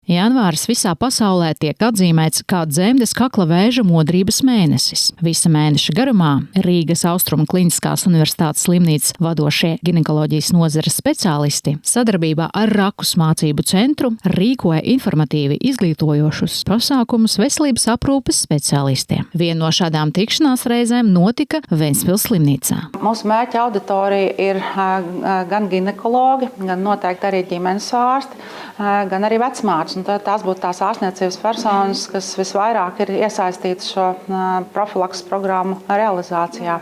Janvāris visā pasaulē tiek atzīmēts kā dzemdes kakla vēža modrības mēnesis. Visa mēneša garumā Rīgas Austrumu Kliniskās universitātes slimnīcas vadošie ginekoloģijas nozares speciālisti sadarbībā ar Rakus mācību centru rīkoja informatīvi izglītojošus pasākumus veselības aprūpes speciālistiem. Viena no šādām tikšanās reizēm notika Ventspils slimnīcā. Mūsu mērķa auditorija ir gan ginekologi, gan noteikti arī ģimenes ārsti, gan arī vecmātes. Tās būtu tās ārstniecības personas, kas visvairāk ir iesaistītas šo profilakses programmu realizācijā.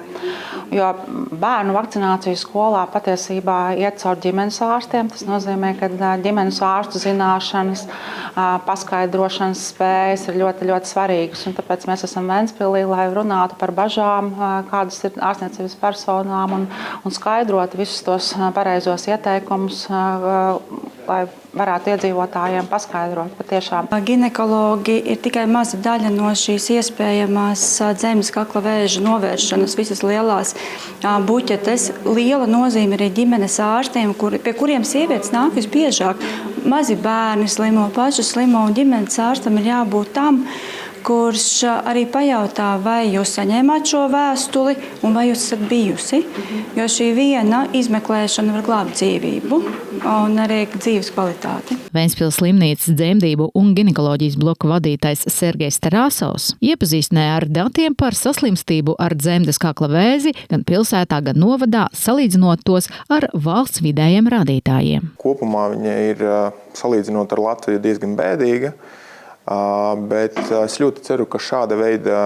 Jo bērnu vakcinācija skolā patiesībā iet caur ģimenes ārstiem. Tas nozīmē, ka ģimenes ārstu zināšanas, paskaidrošanas spējas ir ļoti, ļoti svarīgas. Un tāpēc mēs esam Ventspilī, lai runātu par bažām, kādas ir ārstniecības personām un skaidrotu visus tos pareizos ieteikumus, lai varētu iedzīvotājiem paskaidrot patiešām. Ginekologi ir tikai maza daļa no šīs iespējamās dzemdes kakla vēža novēršanas, visas lielās buķetes. Liela nozīme arī ģimenes ārstiem, pie kuriem sievietes nāk visbiežāk. Mazi bērni slimo, paši slimo, un ģimenes ārstam ir jābūt tam, kurš arī pajautā, vai jūs saņēmāt šo vēstuli un vai jūs esat bijusi. Jo šī viena izmeklēšana var glābt dzīvību un arī dzīves kvalitāti. Ventspils slimnīcas dzemdību un ginekoloģijas bloku vadītājs Sergejs Tarasovs iepazīstināja ar datiem par saslimstību ar dzemdes kakla vēzi gan pilsētā, gan novadā, salīdzinot tos ar valsts vidējiem rādītājiem. Kopumā viņa ir, salīdzinot ar Latviju, diezgan bēdīga. Bet es ļoti ceru, ka šāda veida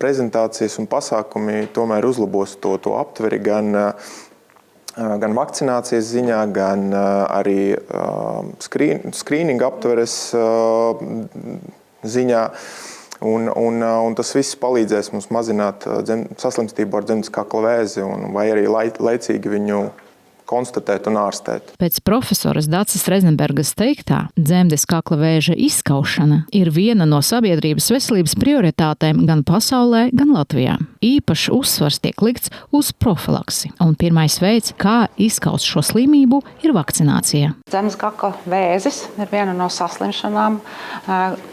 prezentācijas un pasākumi tomēr uzlabos to aptveri gan vakcinācijas ziņā, gan arī skrīninga aptveres ziņā. Un tas viss palīdzēs mums mazināt saslimstību ar dzemdes kakla vēzi vai arī laicīgi viņu konstatēt un ārstēt. Pēc profesoras Daces Rezenbergas teiktā, dzemdes kakla vēža izskaušana ir viena no sabiedrības veselības prioritātēm gan pasaulē, gan Latvijā. Īpaši uzsvars tiek likts uz profilaksi, un pirmais veids, kā izskaust šo slimību, ir vakcinācija. Dzemdes kakla vēzis ir viena no saslimšanām,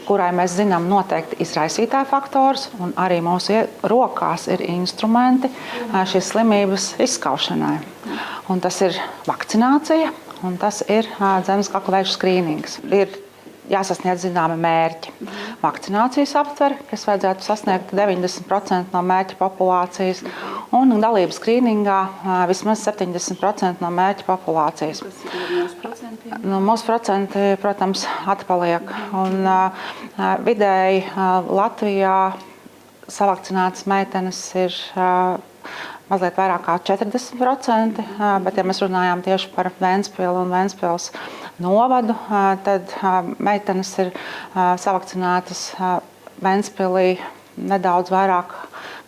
kurai mēs zinām noteikti izraisītāju faktors, un arī mūsu rokās ir instrumenti šīs slimības izskaušanai. Un tas ir vakcinācija, un tas ir dzemdes kakla vēža skrīnings. Ir jāsasniedz zināmi mērķi. Vakcinācijas aptvere, kas vajadzētu sasniegt 90% no mērķa populācijas, un dalība skrīningā vismaz 70% no mērķa populācijas. Mūsu procenti, protams, atpaliek. Un vidēji Latvijā savakcinētas meitenes ir mazliet vairāk kā 40%, bet ja mēs runājām tieši par Ventspilu un Ventspils novadu, tad meitenes ir savakcinētas Ventspilī nedaudz vairāk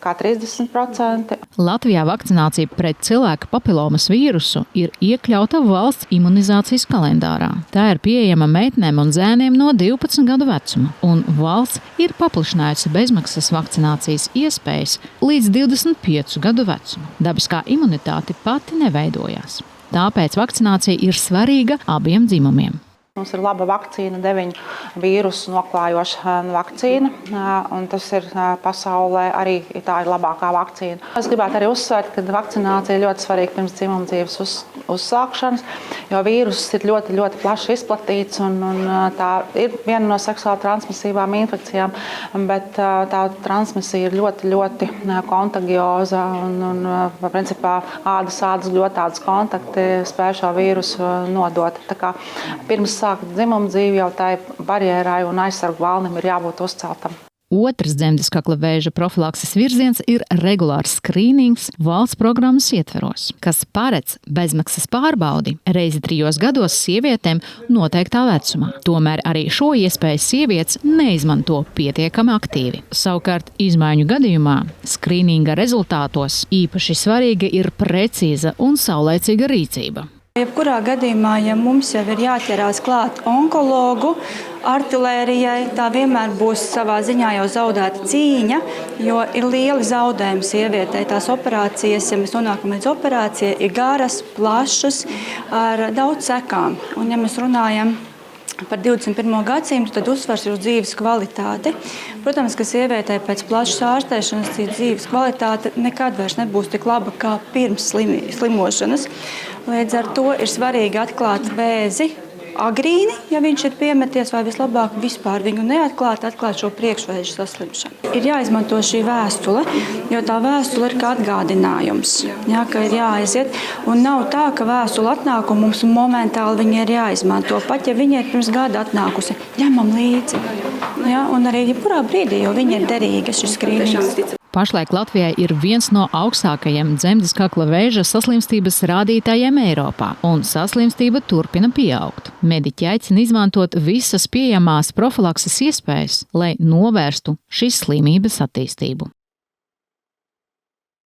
kā 30%. Latvijā vakcinācija pret cilvēka papilomas vīrusu ir iekļauta valsts imunizācijas kalendārā. Tā ir pieejama meitenēm un zēniem no 12 gadu vecuma, un valsts ir paplašinājusi bezmaksas vakcinācijas iespējas līdz 25 gadu vecumam. Dabiskā imunitāte pati neveidojās. Tāpēc vakcinācija ir svarīga abiem dzimumiem. Mums ir laba vakcīna, 9 vīrusu noklājoša vakcīna, un tas ir pasaulē arī tā ir labākā vakcīna. Es gribētu arī uzsvērt, ka vakcinācija ir ļoti svarīga pirms dzimuma dzīves uzsākšanas, jo vīruss ir ļoti, ļoti plaši izplatīts, un tā ir viena no seksuāli transmisīvām infekcijām, bet tā transmisija ir ļoti, ļoti kontagioza, un principā ādas gļotādas kontakti spēj šo vīrusu nodot. Tā kā pirms sākt dzimuma dzīvi jau tai barjerai un aizsargu valnim ir jābūt uzceltam. Otrs dzemdes kakla vēža profilakses virziens ir regulārs skrīnings valsts programmas ietveros, kas paredz bezmaksas pārbaudi reizi 3 gados sievietēm noteiktā vecumā. Tomēr arī šo iespēju sievietes neizmanto pietiekami aktīvi. Savukārt izmaiņu gadījumā skrīninga rezultātos īpaši svarīga ir precīza un saulaicīga rīcība. Jebkurā gadījumā, ja mums jau ir jāķerās klāt onkologu artilērijai, tā vienmēr būs savā ziņā jau zaudēta cīņa, jo ir lieli zaudējumi sievietei. Tās operācijas, ja mēs nonākam līdz operācijai, ir garas, plašas, ar daudz sekām. Un ja mēs runājam par 21. gadsimtu, tad uzsvars ir uz dzīves kvalitāti. Protams, ka sievietei pēc plašas ārstēšanas dzīves kvalitāte nekad vairs nebūs tik laba kā pirms slimošanas. Līdz ar to ir svarīgi atklāt vēzi agrīni, ja viņš ir piemeties, vai vislabāk vispār viņu neatklāt, atklāt šo priekšvēža saslimšanu. Ir jāizmanto šī vēstule, jo tā vēstule ir kā atgādinājums, ka ir jāaiziet. Un nav tā, ka vēstule atnāk un mums momentāli viņa ir jāizmanto. Pat ja viņa ir pirms gada atnākusi, ņemam līdzi. Un arī jebkurā brīdī, jo viņa ir derīga šis skrīnings. Pašlaik Latvijai ir viens no augstākajiem dzemdes kakla vēža saslimstības rādītājiem Eiropā, un saslimstība turpina pieaugt. Mediķi aicina izmantot visas pieejamās profilakses iespējas, lai novērstu šīs slimības attīstību.